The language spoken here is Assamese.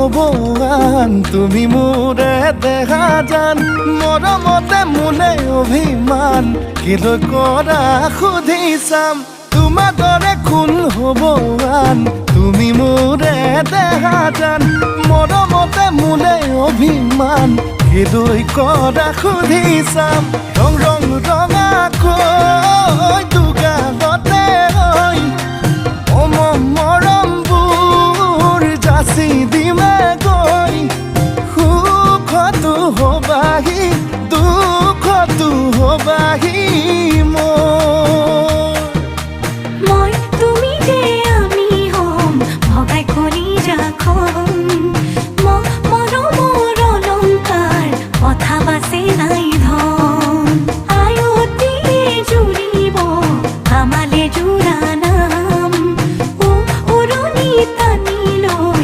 হ'ব আন তুমি মোৰে দেখা জান মৰমতে মোলে অভিমান কিলৈ কৰা সুধি চাম তোমাৰ দৰে কোন হ'ব আন তুমি মোৰে দেখা জান মৰমতে মোলে অভিমান কিলৈ কৰা সুধি চাম ৰং ৰং ৰঙাকৈ দুগালতে হৈ মৰমবোৰ যাচি দিমে গৈ সুখতো হবাহি দুখতো হবাহি মই তুমি যে আমি হম ভগাই খনি যাখো